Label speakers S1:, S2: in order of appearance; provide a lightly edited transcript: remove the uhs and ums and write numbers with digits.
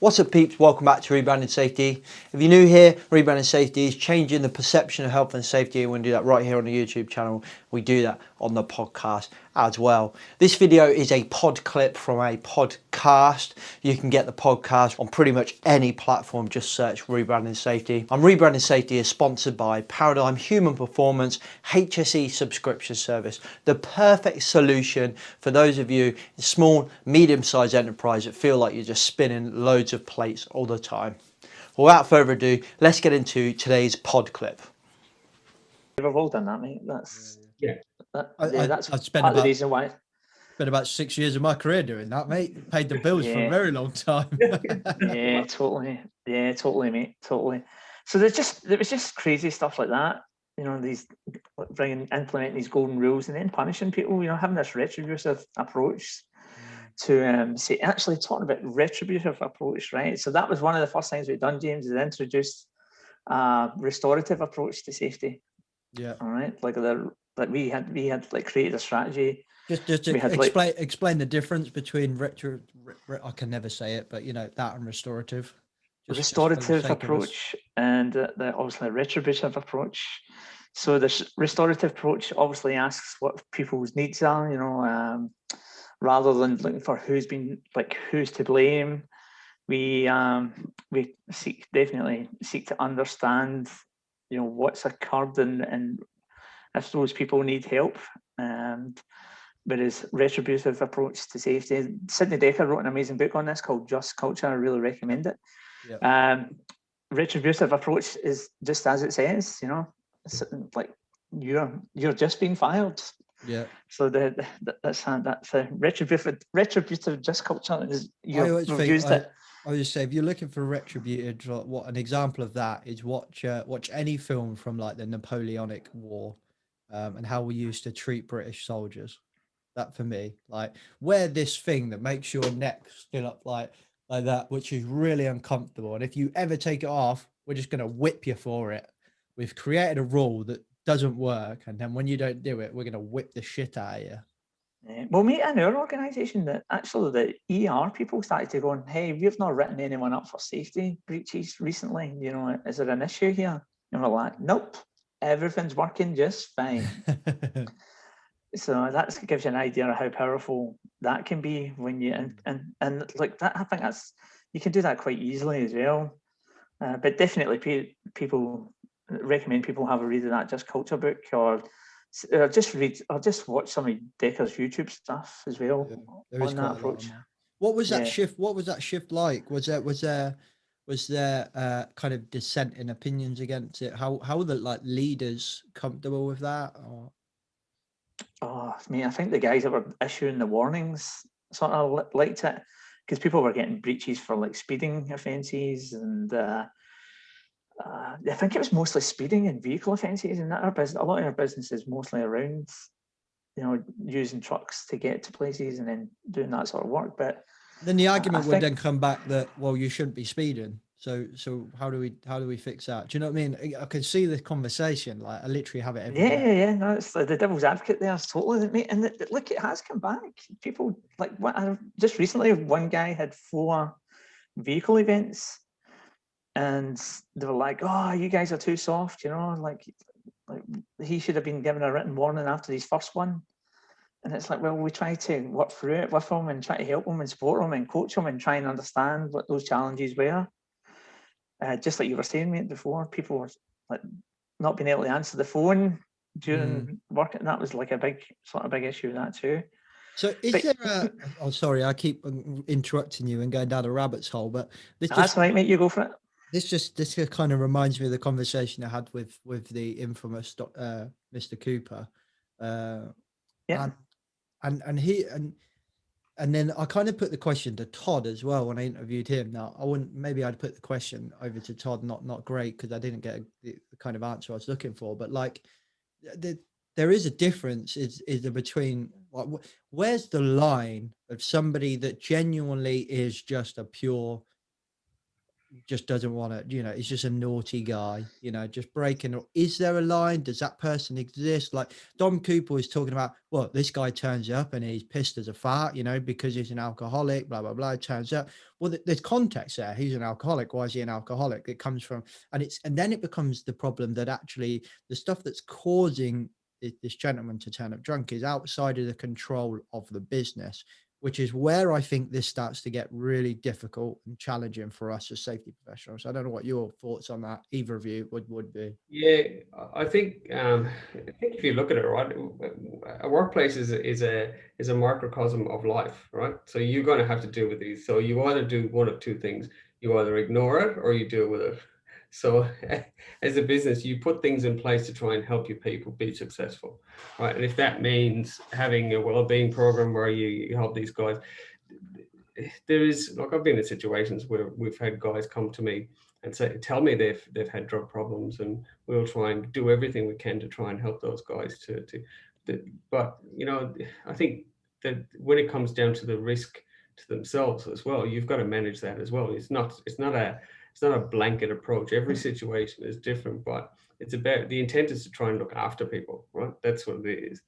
S1: What's up, peeps? Welcome back to Rebranding Safety. If you're new here, Rebranding Safety is changing the perception of health and safety, and we do that right here on the YouTube channel. We do that on the podcast as well. This video is a pod clip from a podcast. You can get the podcast on pretty much any platform. Just search Rebranding Safety. And Rebranding Safety is sponsored by Paradigm Human Performance HSE subscription service. The perfect solution for those of you in small, medium-sized enterprise that feel like you're just spinning loads of plates all the time. Without further ado, let's get into today's pod clip.
S2: We've all done that, mate. That's that's
S3: I'd spent
S2: part of the reason why.
S3: Spent about 6 years of my career doing that, mate. Paid the bills for a very long time.
S2: Yeah, totally. Yeah, totally, mate. Totally. So there was just crazy stuff like that. You know, these implementing these golden rules and then punishing people. You know, having this retributive approach to say, actually talking about retributive approach, right? So that was one of the first things we've done, James, is introduced restorative approach to safety.
S3: Yeah.
S2: All right. We had created a strategy.
S3: Just explain the difference between I can never say it, but you know, that and restorative.
S2: Restorative approach and obviously a retributive approach. So the restorative approach obviously asks what people's needs are, you know, rather than looking for who's to blame. We definitely seek to understand, you know, what's occurred and if those people need help. Whereas retributive approach to safety, Sidney Dekker wrote an amazing book on this called Just Culture. I really recommend it. Yeah. Retributive approach is just as it says, you know, it's like you're just being fired.
S3: Yeah.
S2: So that's a retributive just culture is used it.
S3: I would just say, if you're looking for retributed, what an example of that is watch any film from like the Napoleonic War, and how we used to treat British soldiers. That for me, like, wear this thing that makes your neck still up like that, which is really uncomfortable. And if you ever take it off, we're just going to whip you for it. We've created a rule that doesn't work. And then when you don't do it, we're going to whip the shit out of you.
S2: Well, mate, in our organisation, that actually the ER people started to go, hey, we've not written anyone up for safety breaches recently. You know, is there an issue here? And we're like, nope, everything's working just fine. So that gives you an idea of how powerful that can be when you and like that. I think you can do that quite easily as well. But definitely, people recommend people have a read of that Just Culture book, or just watch some of Dekker's YouTube stuff as well on that approach.
S3: What was that shift? What was that shift like? Was there kind of dissent in opinions against it? How were the like leaders comfortable with that? Or?
S2: Oh, I mean, I think the guys that were issuing the warnings sort of liked it, because people were getting breaches for like speeding offences, and I think it was mostly speeding and vehicle offences, and that a lot of our business is mostly around, you know, using trucks to get to places and then doing that sort of work. But
S3: then the argument would then come back that, well, you shouldn't be speeding. So how do we fix that? Do you know what I mean? I can see the conversation. Like, I literally have it every day.
S2: Yeah. No, it's the devil's advocate there. It's totally, mate. And look, it has come back. People like just recently, one guy had 4 vehicle events, and they were like, "Oh, you guys are too soft," you know, like he should have been given a written warning after his first one. And it's like, well, we try to work through it with him and try to help him and support him and coach him and try and understand what those challenges were. Just like you were saying, mate, before, people were like not being able to answer the phone during work, and that was like a big issue with that too.
S3: So sorry, I keep interrupting you and going down a rabbit's hole, but
S2: that's right, mate, you go for it.
S3: This kind of reminds me of the conversation I had with the infamous Mr. Cooper. And then I kind of put the question to Todd as well when I interviewed him. Now, maybe I'd put the question over to Todd, not great, because I didn't get the kind of answer I was looking for. But like, there is a difference is there between, like, where's the line of somebody that genuinely is just a pure just doesn't want to, you know, he's just a naughty guy, you know, just breaking. Is there a line? Does that person exist? Like Dom Cooper is talking about, well, this guy turns up and he's pissed as a fart, you know, because he's an alcoholic, blah, blah, blah, turns up. Well, there's context there. He's an alcoholic. Why is he an alcoholic? It comes from, and then it becomes the problem that actually the stuff that's causing this gentleman to turn up drunk is outside of the control of the business, which is where I think this starts to get really difficult and challenging for us as safety professionals. I don't know what your thoughts on that, either of you would be.
S4: Yeah, I think if you look at it, right, a workplace is a microcosm of life, right? So you're going to have to deal with these. So you either do one of two things: you either ignore it or you deal with it. So as a business, you put things in place to try and help your people be successful, right? And if that means having a well-being program where you help these guys, there is, like, I've been in situations where we've had guys come to me and tell me they've had drug problems, and we'll try and do everything we can to try and help those guys but you know, I think that when it comes down to the risk to themselves as well, you've got to manage that as well. It's not a blanket approach. Every situation is different, but it's about, the intent is to try and look after people, right? That's what it is.